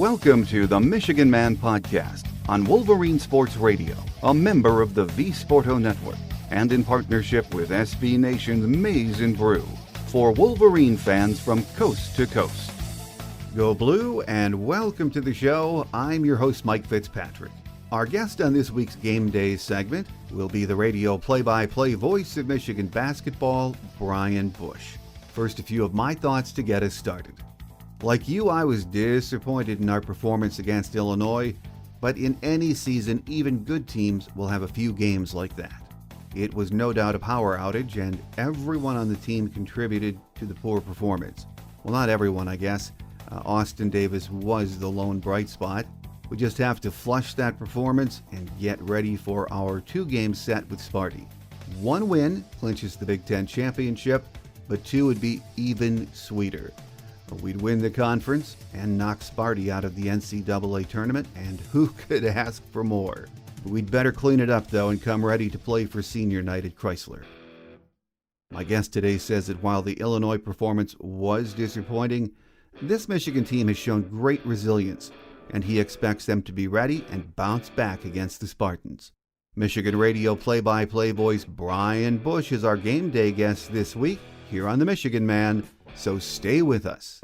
Welcome to the Michigan Man Podcast on Wolverine Sports Radio, a member of the V Sporto Network, and in partnership with SB Nation's Maize and Brew, for Wolverine fans from coast to coast. Go Blue, and welcome to the show. I'm your host, Mike Fitzpatrick. Our guest on this week's Game Day segment will be the radio play-by-play voice of Michigan basketball, Brian Boesch. First, a few of my thoughts to get us started. Like you, I was disappointed in our performance against Illinois, but in any season, even good teams will have a few games like that. It was no doubt a power outage, and everyone on the team contributed to the poor performance. Well, not everyone, I guess. Austin Davis was the lone bright spot. We just have to flush that performance and get ready for our two-game set with Sparty. One win clinches the Big Ten championship, but two would be even sweeter. We'd win the conference and knock Sparty out of the NCAA tournament, and who could ask for more? We'd better clean it up, though, and come ready to play for senior night at Chrysler. My guest today says that while the Illinois performance was disappointing, this Michigan team has shown great resilience, and he expects them to be ready and bounce back against the Spartans. Michigan radio play-by-play voice Brian Boesch is our game day guest this week here on The Michigan Man, so stay with us.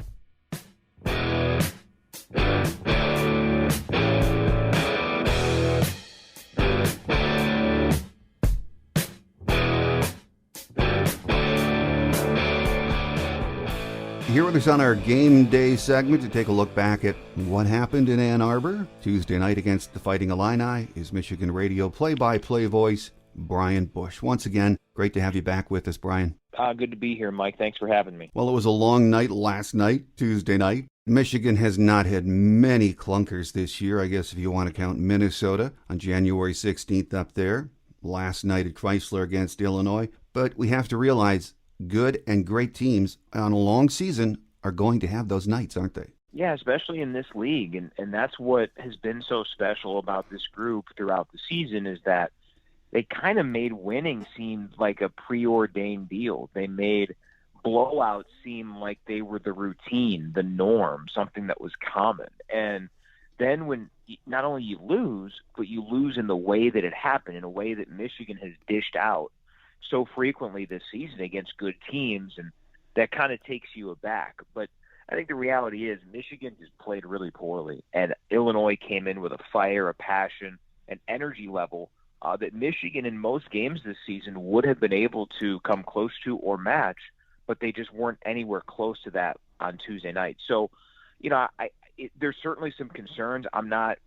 Here with us on our Game Day segment to take a look back at what happened in Ann Arbor Tuesday night against the Fighting Illini is Michigan radio play-by-play voice Brian Boesch. Once again, great to have you back with us, Brian. Good to be here, Mike. Thanks for having me. Well, it was a long night last night, Tuesday night. Michigan has not had many clunkers this year, I guess if you want to count Minnesota on January 16th up there. Last night at Chrysler against Illinois. But we have to realize good and great teams on a long season are going to have those nights, aren't they? Yeah, especially in this league. And that's what has been so special about this group throughout the season is that they kind of made winning seem like a preordained deal. They made blowouts seem like they were the routine, the norm, something that was common. And then when not only you lose, but you lose in the way that it happened, in a way that Michigan has dished out so frequently this season against good teams, and that kind of takes you aback. But I think the reality is Michigan just played really poorly, and Illinois came in with a fire, a passion, an energy level that Michigan in most games this season would have been able to come close to or match, but they just weren't anywhere close to that on Tuesday night. So, there's certainly some concerns. I'm not,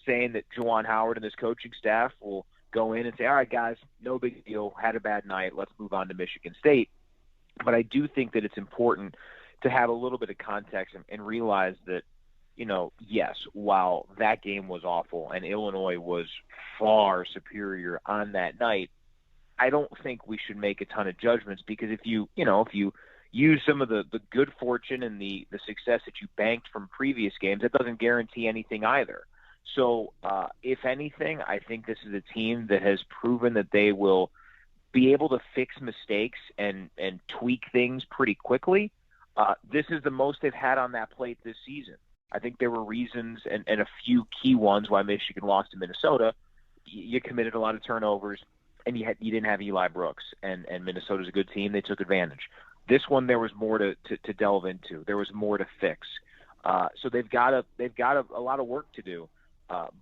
saying that Juwan Howard and this coaching staff will go in and say, all right, guys, no big deal, had a bad night, let's move on to Michigan State. But I do think that it's important to have a little bit of context and realize that, yes, while that game was awful and Illinois was far superior on that night, I don't think we should make a ton of judgments because if you use some of the good fortune and the success that you banked from previous games, that doesn't guarantee anything either. So if anything, I think this is a team that has proven that they will be able to fix mistakes and tweak things pretty quickly. This is the most they've had on that plate this season. I think there were reasons and a few key ones why Michigan lost to Minnesota. You committed a lot of turnovers, and you didn't have Eli Brooks, and Minnesota's a good team. They took advantage. This one, there was more to delve into. There was more to fix. So they've got a lot of work to do.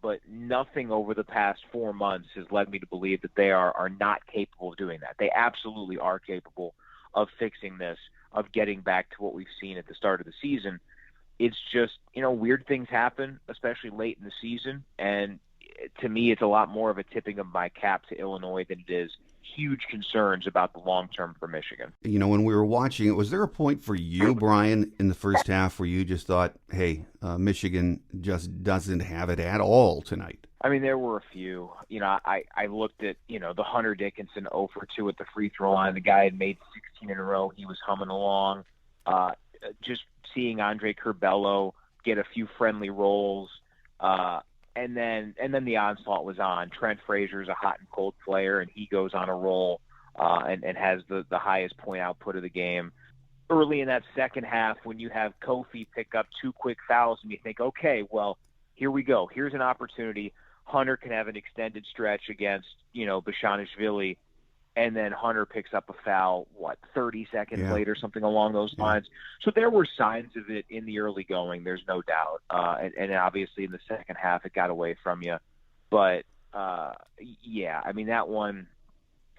But nothing over the past 4 months has led me to believe that they are not capable of doing that. They absolutely are capable of fixing this, of getting back to what we've seen at the start of the season. It's just, weird things happen, especially late in the season. And to me, it's a lot more of a tipping of my cap to Illinois than it is huge concerns about the long term for Michigan. When we were watching it, was there a point for you, Brian, in the first half where you just thought, hey, Michigan just doesn't have it at all tonight? I mean, there were a few. I looked at, the Hunter Dickinson 0 for 2 at the free throw line. The guy had made 16 in a row. He was humming along. Just seeing Andre Curbelo get a few friendly rolls. And then the onslaught was on. Trent Frazier's a hot and cold player, and he goes on a roll and has the highest point output of the game. early in that second half when you have Kofi pick up 2 quick fouls and you think, okay, well, here we go. Here's an opportunity. Hunter can have an extended stretch against, Bashanishvili, and then Hunter picks up a foul, 30 seconds later, something along those lines. So there were signs of it in the early going, there's no doubt. And obviously in the second half it got away from you. But, that one,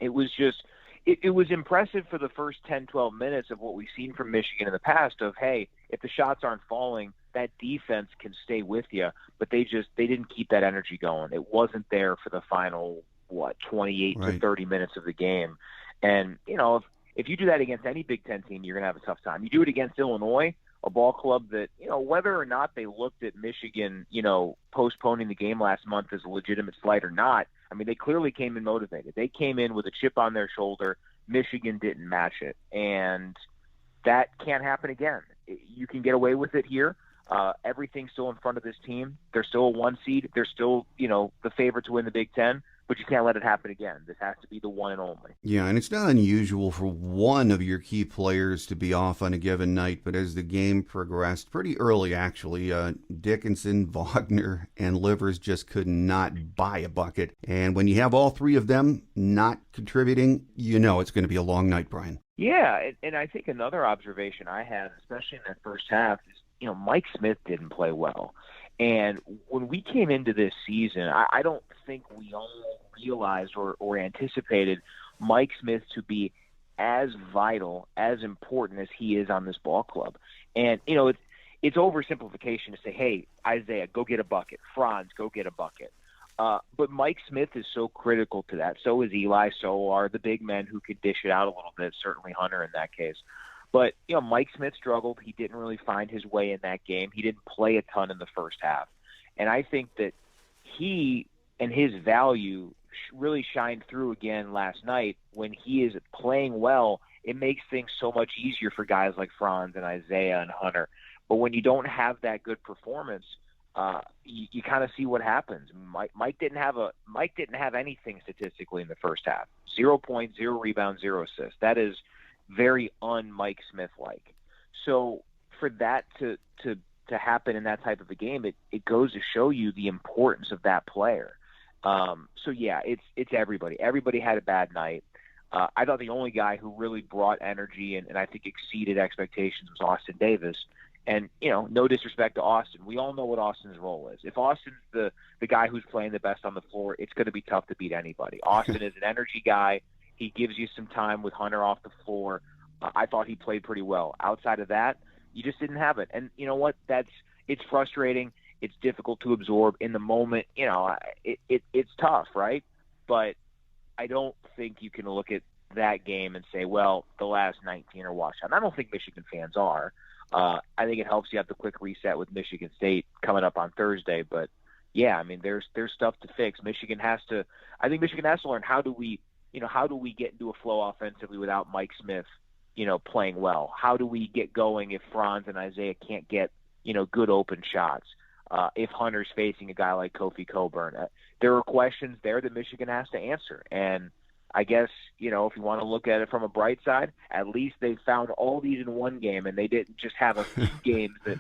it was just – it was impressive for the first 10, 12 minutes of what we've seen from Michigan in the past of, hey, if the shots aren't falling, that defense can stay with you. But they didn't keep that energy going. It wasn't there for the final, 28 to 30 minutes of the game. And, if you do that against any Big Ten team, you're going to have a tough time. You do it against Illinois, a ball club that, whether or not they looked at Michigan, postponing the game last month as a legitimate slight or not, I mean, they clearly came in motivated. They came in with a chip on their shoulder. Michigan didn't match it. And that can't happen again. You can get away with it here. Everything's still in front of this team. They're still a 1 seed. They're still, the favorite to win the Big Ten. But you can't let it happen again. This has to be the one and only. Yeah, and it's not unusual for one of your key players to be off on a given night, but as the game progressed, pretty early actually, Dickinson, Wagner, and Livers just could not buy a bucket. And when you have all three of them not contributing, it's going to be a long night, Brian. Yeah, and I think another observation I had, especially in that first half, is, Mike Smith didn't play well. And when we came into this season, I don't think we all realized or anticipated Mike Smith to be as vital, as important as he is on this ball club. And, it's oversimplification to say, hey, Isaiah, go get a bucket. Franz, go get a bucket. But Mike Smith is so critical to that. So is Eli. So are the big men who could dish it out a little bit, certainly Hunter in that case. But, Mike Smith struggled. He didn't really find his way in that game. He didn't play a ton in the first half. And I think that he and his value really shined through again last night. When he is playing well, it makes things so much easier for guys like Franz and Isaiah and Hunter. But when you don't have that good performance, you kind of see what happens. Mike didn't have anything statistically in the first half. 0 points, 0 rebounds, 0 assists. That is very un-Mike Smith-like. So for that to happen in that type of a game, it goes to show you the importance of that player. It's everybody. Everybody had a bad night. I thought the only guy who really brought energy and I think exceeded expectations was Austin Davis. And, no disrespect to Austin. We all know what Austin's role is. If Austin's the guy who's playing the best on the floor, it's going to be tough to beat anybody. Austin is an energy guy. He gives you some time with Hunter off the floor. I thought he played pretty well. Outside of that, you just didn't have it. And you know what? It's frustrating. It's difficult to absorb in the moment. It's tough, right? But I don't think you can look at that game and say, well, the last 19 are washed out. And I don't think Michigan fans are. I think it helps you have the quick reset with Michigan State coming up on Thursday. But yeah, I mean, there's stuff to fix. Michigan has to learn how do we get into a flow offensively without Mike Smith, playing well? How do we get going if Franz and Isaiah can't get, good open shots? If Hunter's facing a guy like Kofi Coburn, there are questions there that Michigan has to answer. And I guess, if you want to look at it from a bright side, at least they found all these in one game and they didn't just have a few games that,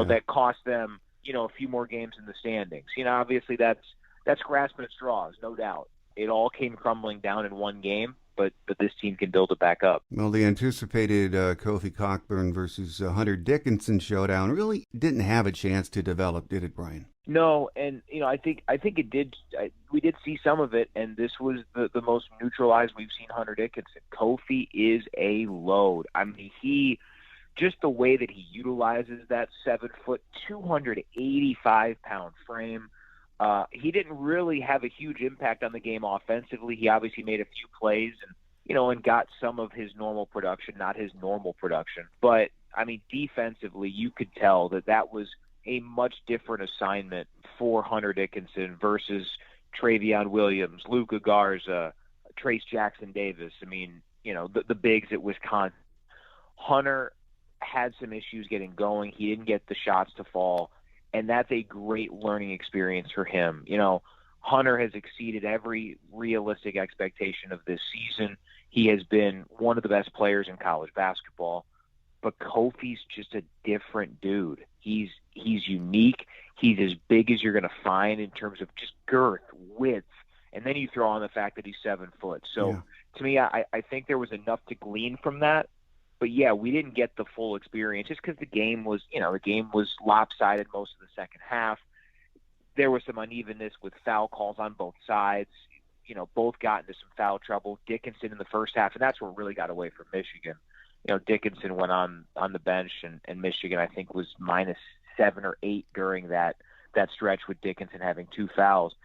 that cost them, a few more games in the standings. Obviously that's grasping at straws, no doubt. It all came crumbling down in one game, but this team can build it back up. Well, the anticipated Kofi Cockburn versus Hunter Dickinson showdown really didn't have a chance to develop, did it, Brian? No, and I think it did. We did see some of it, and this was the most neutralized we've seen Hunter Dickinson. Kofi is a load. I mean, just the way that he utilizes that 7-foot, 285-pound frame. He didn't really have a huge impact on the game offensively. He obviously made a few plays and got some of his normal production, not his normal production. But, I mean, defensively, you could tell that was a much different assignment for Hunter Dickinson versus Travion Williams, Luka Garza, Trace Jackson Davis. I mean, the bigs at Wisconsin. Hunter had some issues getting going. He didn't get the shots to fall. And that's a great learning experience for him. Hunter has exceeded every realistic expectation of this season. He has been one of the best players in college basketball. but Kofi's just a different dude. He's unique. He's as big as you're going to find in terms of just girth, width, and then you throw on the fact that he's 7 foot. So to me, I think there was enough to glean from that. But yeah, we didn't get the full experience just because the game was lopsided most of the second half. There was some unevenness with foul calls on both sides. Both got into some foul trouble. Dickinson in the first half, and that's what really got away from Michigan. Dickinson went on the bench, and Michigan, I think, was -7 or 8 during that stretch with Dickinson having 2 fouls.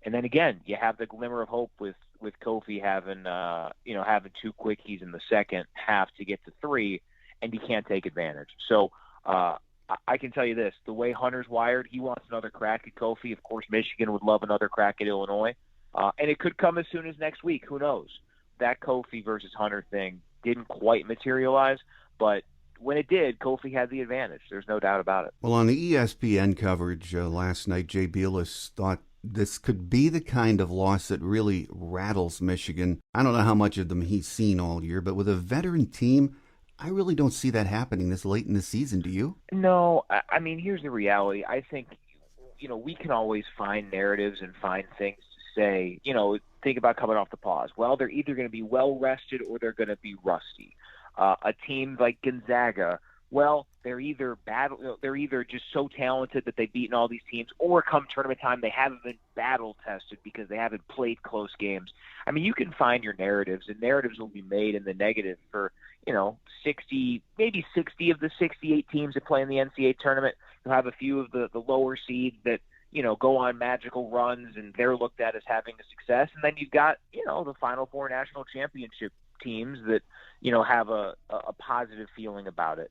And then again, you have the glimmer of hope with Kofi having 2 quickies in the second half to get to 3, and you can't take advantage. So I can tell you this: the way Hunter's wired, he wants another crack at Kofi. Of course, Michigan would love another crack at Illinois, and it could come as soon as next week. Who knows? That Kofi versus Hunter thing didn't quite materialize, but when it did, Kofi had the advantage. There's no doubt about it. Well, on the ESPN coverage last night, Jay Bilas thought this could be the kind of loss that really rattles Michigan. I don't know how much of them he's seen all year, but with a veteran team, I really don't see that happening this late in the season. Do you? No. I mean, here's the reality. I think, we can always find narratives and find things to say, think about coming off the pause. Well, they're either going to be well-rested or they're going to be rusty. A team like Gonzaga, well, they're either just so talented that they've beaten all these teams, or come tournament time, they haven't been battle tested because they haven't played close games. I mean, you can find your narratives, and narratives will be made in the negative for, 60 of the 68 teams that play in the NCAA tournament. You'll have a few of the lower seeds that, go on magical runs, and they're looked at as having a success. And then you've got, the Final Four national championship teams that, have a positive feeling about it.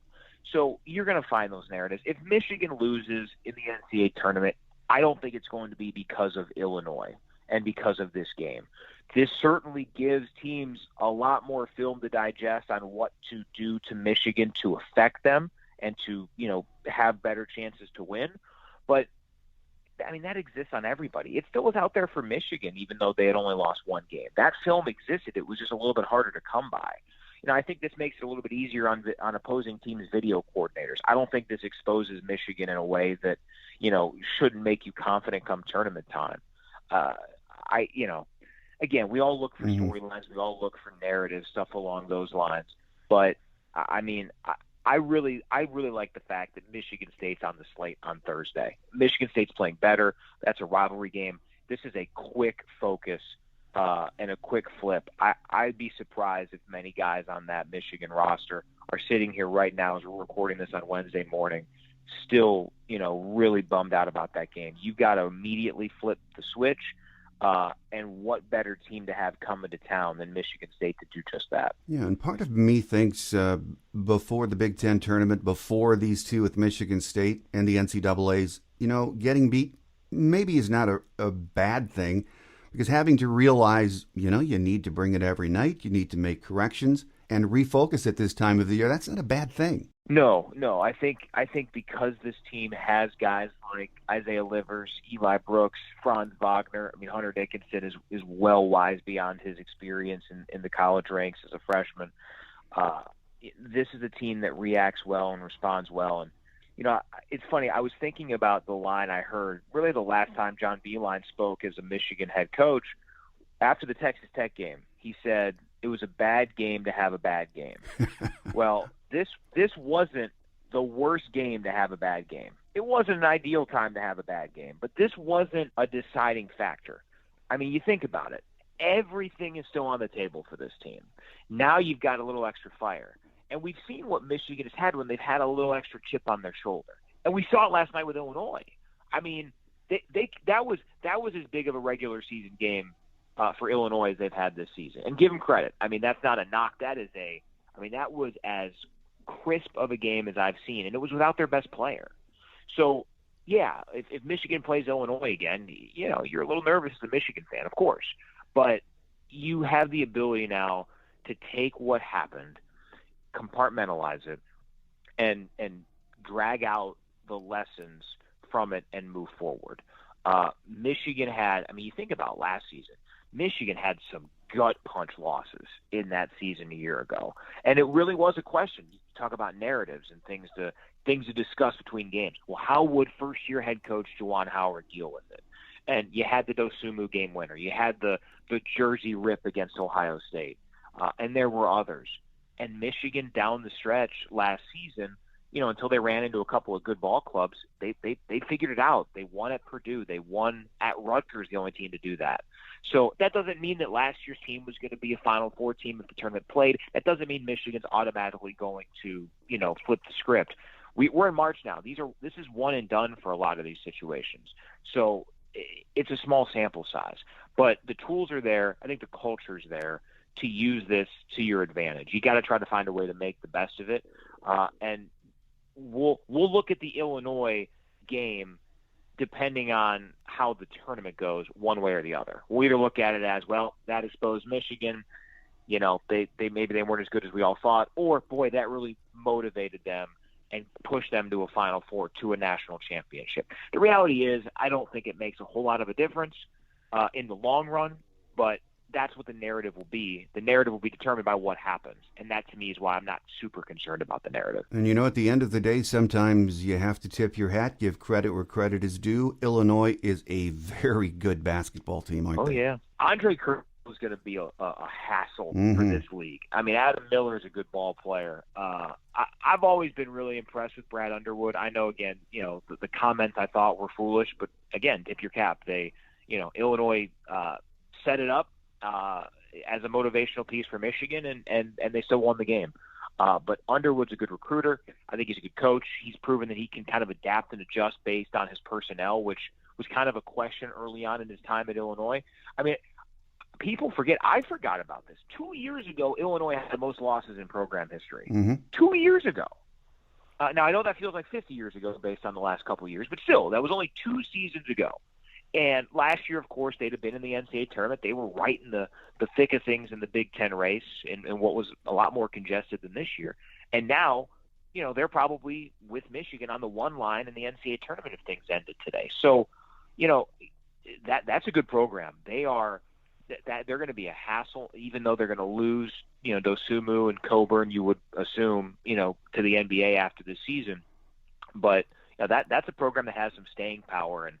So you're going to find those narratives. If Michigan loses in the NCAA tournament, I don't think it's going to be because of Illinois and because of this game. This certainly gives teams a lot more film to digest on what to do to Michigan to affect them and to, have better chances to win. But, I mean, that exists on everybody. It still was out there for Michigan, even though they had only lost 1 game. That film existed. It was just a little bit harder to come by. I think this makes it a little bit easier on opposing teams' video coordinators. I don't think this exposes Michigan in a way that, shouldn't make you confident come tournament time. Again, we all look for storylines. We all look for narrative stuff along those lines. But, I mean, I really like the fact that Michigan State's on the slate on Thursday. Michigan State's playing better. That's a rivalry game. This is a quick focus and a quick flip. I'd be surprised if many guys on that Michigan roster are sitting here right now as we're recording this on Wednesday morning, still, really bummed out about that game. You've got to immediately flip the switch. And what better team to have coming to town than Michigan State to do just that? Yeah, and part of me thinks before the Big Ten tournament, before these two with Michigan State and the NCAAs, getting beat maybe is not a bad thing, because having to realize, you need to bring it every night, you need to make corrections and refocus at this time of the year, that's not a bad thing. No. I think because this team has guys like Isaiah Livers, Eli Brooks, Franz Wagner. I mean, Hunter Dickinson is well wise beyond his experience in the college ranks as a freshman. This is a team that reacts well and responds well. And, it's funny. I was thinking about the line I heard really the last time John Beilein spoke as a Michigan head coach after the Texas Tech game. He said it was a bad game to have a bad game. Well, this wasn't the worst game to have a bad game. It wasn't an ideal time to have a bad game, but this wasn't a deciding factor. I mean, you think about it. Everything is still on the table for this team. Now you've got a little extra fire. And we've seen what Michigan has had when they've had a little extra chip on their shoulder. And we saw it last night with Illinois. I mean, that was as big of a regular season game for Illinois as they've had this season. And give them credit. I mean, that's not a knock. That was as crisp of a game as I've seen, and it was without their best player. So, yeah, if Michigan plays Illinois again, you're a little nervous as a Michigan fan, of course. But you have the ability now to take what happened, compartmentalize it, and drag out the lessons from it and move forward. Michigan had, you think about last season, Michigan had some gut punch losses in that season a year ago. And it really was a question. You talk about narratives and things to discuss between games. Well, how would first-year head coach Juwan Howard deal with it? And you had the Dosunmu game winner. You had the Jersey rip against Ohio State. And there were others. And Michigan down the stretch last season, until they ran into a couple of good ball clubs, they figured it out. They won at Purdue. They won at Rutgers, the only team to do that. So that doesn't mean that last year's team was going to be a Final Four team if the tournament played. That doesn't mean Michigan's automatically going to, flip the script. We're in March now. This is one and done for a lot of these situations. So it's a small sample size. But the tools are there. I think the culture's there to use this to your advantage. You got to try to find a way to make the best of it. And we'll look at the Illinois game depending on how the tournament goes, one way or the other. We'll either look at it as, well, that exposed Michigan, they maybe they weren't as good as we all thought, or boy, that really motivated them and pushed them to a Final Four, to a national championship. The reality is, I don't think it makes a whole lot of a difference in the long run, but that's what the narrative will be. The narrative will be determined by what happens. And that, to me, is why I'm not super concerned about the narrative. And at the end of the day, sometimes you have to tip your hat, give credit where credit is due. Illinois is a very good basketball team, aren't they? Oh, yeah. Andre Kerr was going to be a hassle for this league. I mean, Adam Miller is a good ball player. I've always been really impressed with Brad Underwood. I know, again, the comments I thought were foolish, but, again, tip your cap. Illinois set it up as a motivational piece for Michigan, and they still won the game. But Underwood's a good recruiter. I think he's a good coach. He's proven that he can kind of adapt and adjust based on his personnel, which was kind of a question early on in his time at Illinois. I mean, people forget. I forgot about this. 2 years ago, Illinois had the most losses in program history. Mm-hmm. 2 years ago. Now, I know that feels like 50 years ago based on the last couple of years, but still, that was only 2 seasons ago. And last year, of course, they'd have been in the NCAA tournament. They were right in the thick of things in the Big Ten race in what was a lot more congested than this year. And now, they're probably with Michigan on the one line in the NCAA tournament if things ended today. So, that's a good program. They're going to be a hassle, even though they're going to lose, Dosunmu and Coburn, you would assume, to the NBA after this season. But that's a program that has some staying power, and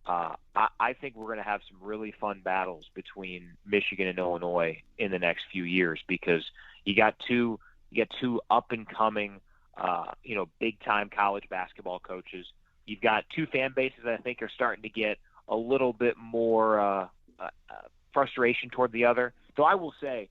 I think we're going to have some really fun battles between Michigan and Illinois in the next few years, because you got two up and coming, big time college basketball coaches. You've got two fan bases that I think are starting to get a little bit more frustration toward the other. So I will say,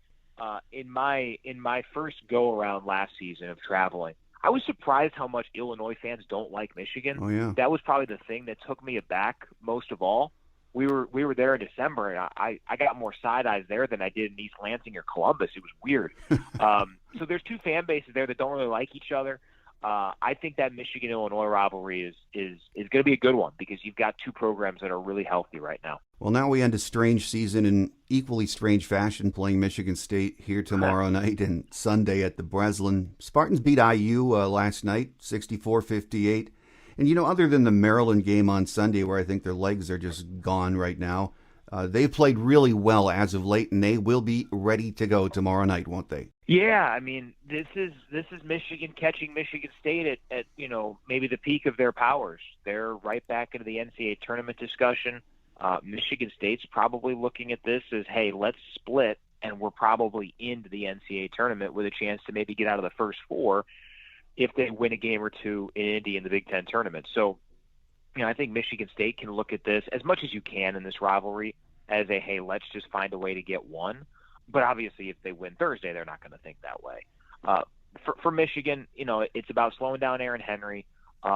in my first go around last season of traveling, I was surprised how much Illinois fans don't like Michigan. Oh, yeah. That was probably the thing that took me aback most of all. We were there in December, and I got more side eyes there than I did in East Lansing or Columbus. It was weird. So there's two fan bases there that don't really like each other. I think that Michigan-Illinois rivalry is going to be a good one, because you've got two programs that are really healthy right now. Well, now we end a strange season in equally strange fashion, playing Michigan State here tomorrow night and Sunday at the Breslin. Spartans beat IU last night, 64-58. And, other than the Maryland game on Sunday, where I think their legs are just gone right now, they've played really well as of late, and they will be ready to go tomorrow night, won't they? Yeah, I mean, this is Michigan catching Michigan State at maybe the peak of their powers. They're right back into the NCAA tournament discussion. Michigan State's probably looking at this as, hey, let's split, and we're probably into the NCAA tournament with a chance to maybe get out of the first four if they win a game or two in Indy in the Big Ten tournament. So, I think Michigan State can look at this as much as you can in this rivalry as a, hey, let's just find a way to get one. But obviously, if they win Thursday, they're not going to think that way. For Michigan, it's about slowing down Aaron Henry.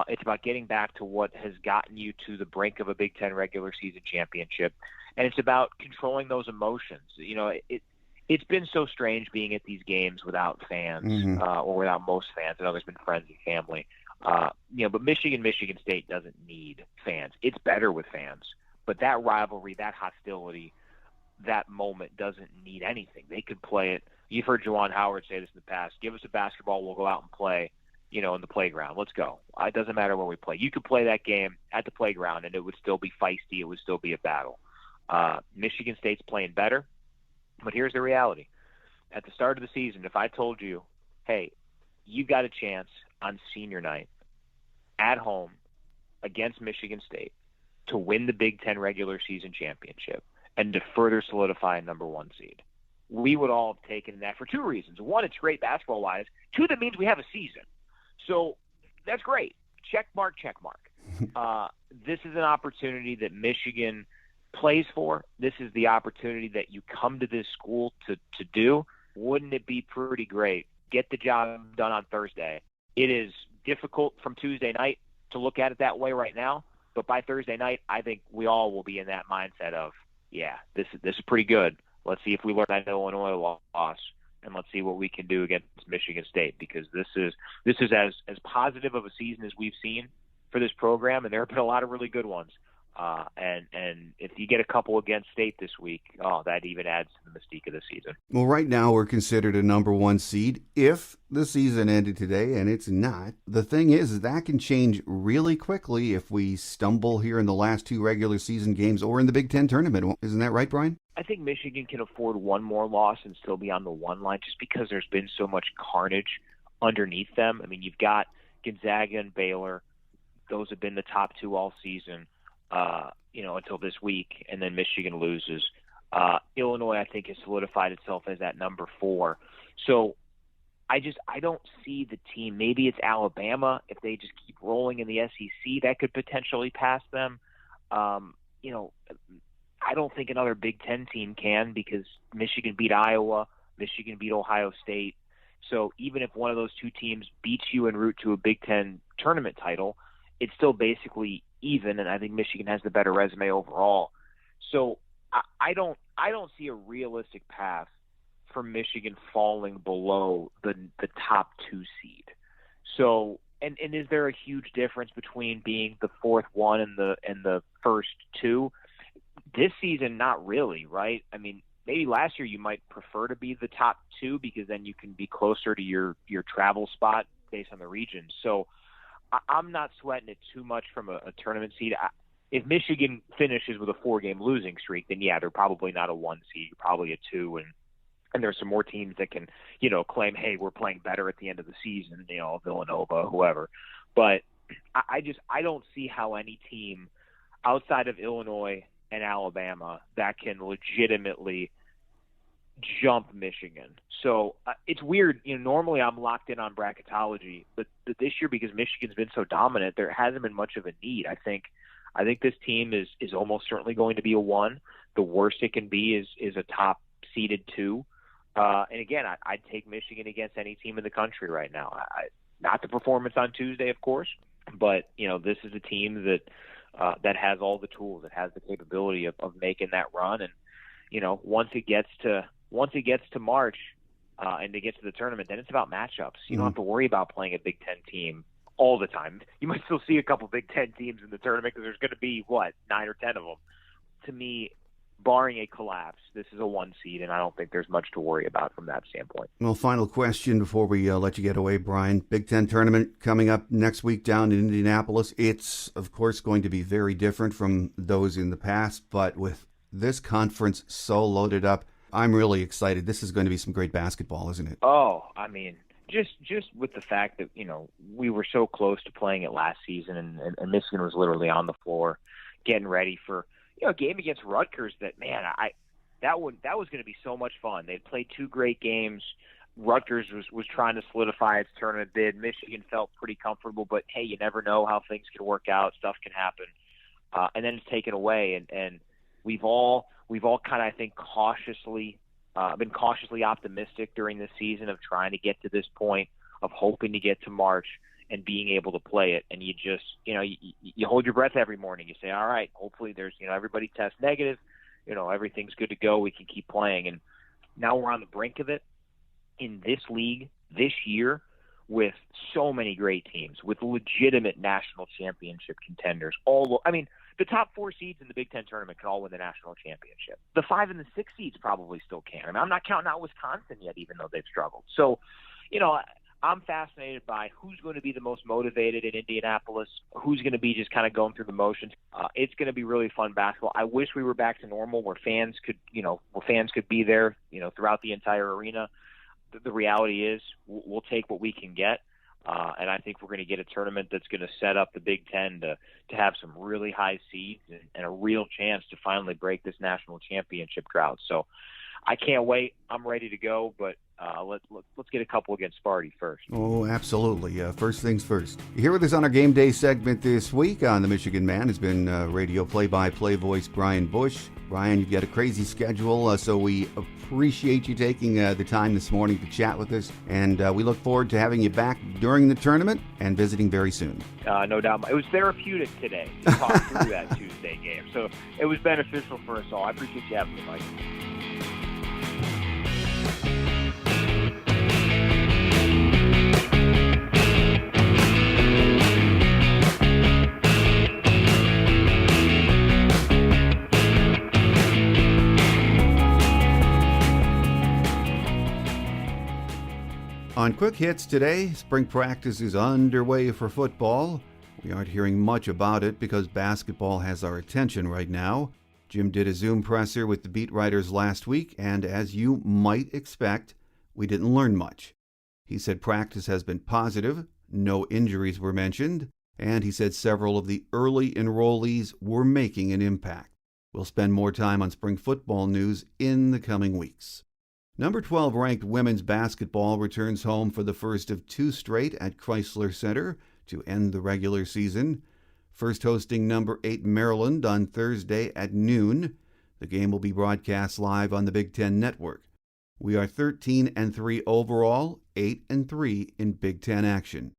It's about getting back to what has gotten you to the brink of a Big Ten regular season championship. And it's about controlling those emotions. It's been so strange being at these games without fans, or without most fans. I know there's been friends and family. But Michigan State doesn't need fans. It's better with fans. But that rivalry, that hostility, that moment doesn't need anything. They could play it. You've heard Juwan Howard say this in the past. Give us a basketball, we'll go out and play, in the playground. Let's go. It doesn't matter where we play. You could play that game at the playground, and it would still be feisty. It would still be a battle. Michigan State's playing better, but here's the reality. At the start of the season, if I told you, hey, you've got a chance on senior night at home against Michigan State to win the Big Ten regular season championship and to further solidify a number 1 seed. We would all have taken that for 2 reasons. 1, it's great basketball-wise. 2, that means we have a season. So that's great. Check mark, check mark. This is an opportunity that Michigan plays for. This is the opportunity that you come to this school to do. Wouldn't it be pretty great? Get the job done on Thursday. It is difficult from Tuesday night to look at it that way right now, but by Thursday night, I think we all will be in that mindset of, yeah, this is pretty good. Let's see if we learn that Illinois loss, and let's see what we can do against Michigan State, because this is as positive of a season as we've seen for this program, and there have been a lot of really good ones. And if you get a couple against State this week, that even adds to the mystique of the season. Well, right now we're considered a number 1 seed if the season ended today, and it's not. The thing is that can change really quickly if we stumble here in the last 2 regular season games or in the Big Ten tournament. Isn't that right, Brian? I think Michigan can afford one more loss and still be on the 1 line just because there's been so much carnage underneath them. I mean, you've got Gonzaga and Baylor. Those have been the top 2 all season. Until this week, and then Michigan loses. Illinois, I think, has solidified itself as that number 4. So I don't see the team. Maybe it's Alabama. If they just keep rolling in the SEC, that could potentially pass them. I don't think another Big Ten team can, because Michigan beat Iowa, Michigan beat Ohio State. So even if one of those 2 teams beats you en route to a Big Ten tournament title, it's still basically even, and I think Michigan has the better resume overall. So I don't see a realistic path for Michigan falling below the top 2 seed. So and is there a huge difference between being the 4th one and the first 2? This season, not really, right? I mean, maybe last year you might prefer to be the top 2 because then you can be closer to your travel spot based on the region. So I'm not sweating it too much from a tournament seed. If Michigan finishes with a 4-game losing streak, then yeah, they're probably not a 1 seed, probably a 2, and there's some more teams that can, claim, hey, we're playing better at the end of the season, Villanova, whoever. But I don't see how any team outside of Illinois and Alabama that can legitimately jump Michigan. So it's weird. Normally I'm locked in on bracketology, but this year, because Michigan's been so dominant, there hasn't been much of a need. I think this team is almost certainly going to be a 1. The worst it can be is a top seeded 2. And again, I'd take Michigan against any team in the country right now. Not the performance on Tuesday, of course, but this is a team that has all the tools. It has the capability of making that run. And once it gets to March and it gets to the tournament, then it's about matchups. You don't have to worry about playing a Big Ten team all the time. You might still see a couple Big Ten teams in the tournament because there's going to be, 9 or 10 of them. To me, barring a collapse, this is a 1 seed, and I don't think there's much to worry about from that standpoint. Well, final question before we let you get away, Brian. Big Ten tournament coming up next week down in Indianapolis. It's, of course, going to be very different from those in the past, but with this conference so loaded up, I'm really excited. This is going to be some great basketball, isn't it? Oh, I mean, just with the fact that, we were so close to playing it last season, and Michigan was literally on the floor getting ready for a game against Rutgers that, man, that was going to be so much fun. They'd played 2 great games. Rutgers was trying to solidify its tournament bid. Michigan felt pretty comfortable, but hey, you never know how things can work out. Stuff can happen. And then it's taken away, and we've all kind of, I think, been cautiously optimistic during this season of trying to get to this point, of hoping to get to March and being able to play it. And you just, you hold your breath every morning. You say, all right, hopefully there's, everybody tests negative, everything's good to go. We can keep playing. And now we're on the brink of it in this league this year with so many great teams, with legitimate national championship contenders. The top 4 seeds in the Big Ten tournament can all win the national championship. The 5 and the 6 seeds probably still can. I mean, I'm not counting out Wisconsin yet, even though they've struggled. So, I'm fascinated by who's going to be the most motivated in Indianapolis, who's going to be just kind of going through the motions. It's going to be really fun basketball. I wish we were back to normal where fans could be there, throughout the entire arena. the reality is we'll take what we can get. And I think we're going to get a tournament that's going to set up the Big Ten to have some really high seeds and a real chance to finally break this national championship drought. So I can't wait. I'm ready to go, but let's get a couple against Sparty first. Oh, absolutely. First things first. Here with us on our Game Day segment this week on The Michigan Man has been radio play-by-play voice Brian Boesch. Brian, you've got a crazy schedule, so we appreciate you taking the time this morning to chat with us, and we look forward to having you back during the tournament and visiting very soon. No doubt. It was therapeutic today to talk through that Tuesday game, so it was beneficial for us all. I appreciate you having me, Mike. On Quick Hits today, spring practice is underway for football. We aren't hearing much about it because basketball has our attention right now. Jim did a Zoom presser with the beat writers last week, and as you might expect, we didn't learn much. He said practice has been positive, no injuries were mentioned, and he said several of the early enrollees were making an impact. We'll spend more time on spring football news in the coming weeks. Number 12 ranked women's basketball returns home for the first of two straight at Chrysler Center to end the regular season. First hosting number 8 Maryland on Thursday at noon. The game will be broadcast live on the Big Ten Network. We are 13-3 overall, 8-3 in Big Ten action.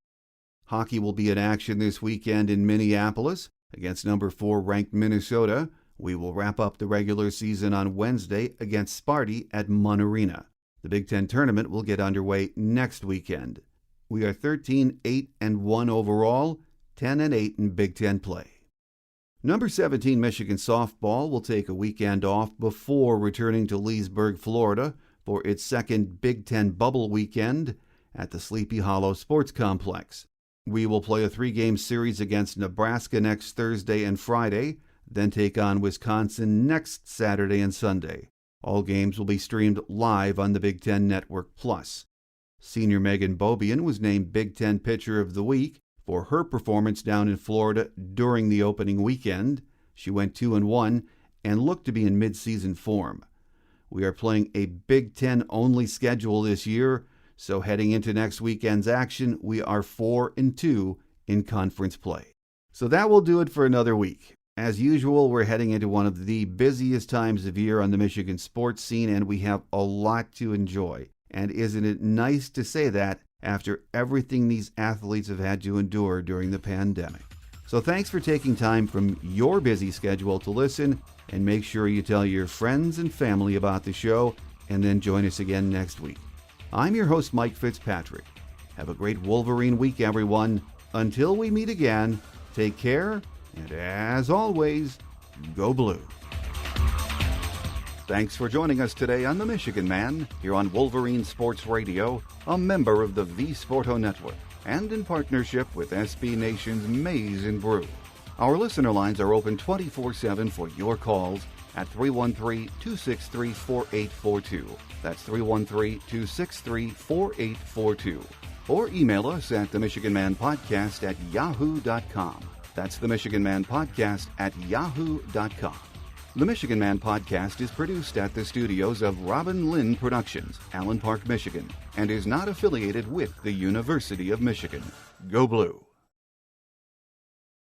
Hockey will be in action this weekend in Minneapolis against number 4 ranked Minnesota. We will wrap up the regular season on Wednesday against Sparty at Munn Arena. The Big Ten tournament will get underway next weekend. We are 13-8-1 overall, 10-8 in Big Ten play. Number 17 Michigan softball will take a weekend off before returning to Leesburg, Florida for its second Big Ten bubble weekend at the Sleepy Hollow Sports Complex. We will play a 3-game series against Nebraska next Thursday and Friday, then take on Wisconsin next Saturday and Sunday. All games will be streamed live on the Big Ten Network Plus. Senior Megan Bobian was named Big Ten Pitcher of the Week for her performance down in Florida during the opening weekend. She went 2-1 and looked to be in mid-season form. We are playing a Big Ten-only schedule this year, so heading into next weekend's action, we are 4-2 in conference play. So that will do it for another week. As usual, we're heading into one of the busiest times of year on the Michigan sports scene, and we have a lot to enjoy. And isn't it nice to say that after everything these athletes have had to endure during the pandemic? So thanks for taking time from your busy schedule to listen, and make sure you tell your friends and family about the show, and then join us again next week. I'm your host, Mike Fitzpatrick. Have a great Wolverine week, everyone. Until we meet again, take care. And as always, go blue. Thanks for joining us today on The Michigan Man, here on Wolverine Sports Radio, a member of the V Sporto Network, and in partnership with SB Nation's Maize and Brew. Our listener lines are open 24/7 for your calls at 313-263-4842. That's 313-263-4842. Or email us at themichiganmanpodcast@yahoo.com. That's the Michigan Man Podcast at yahoo.com. The Michigan Man Podcast is produced at the studios of Robin Lynn Productions, Allen Park, Michigan, and is not affiliated with the University of Michigan. Go Blue!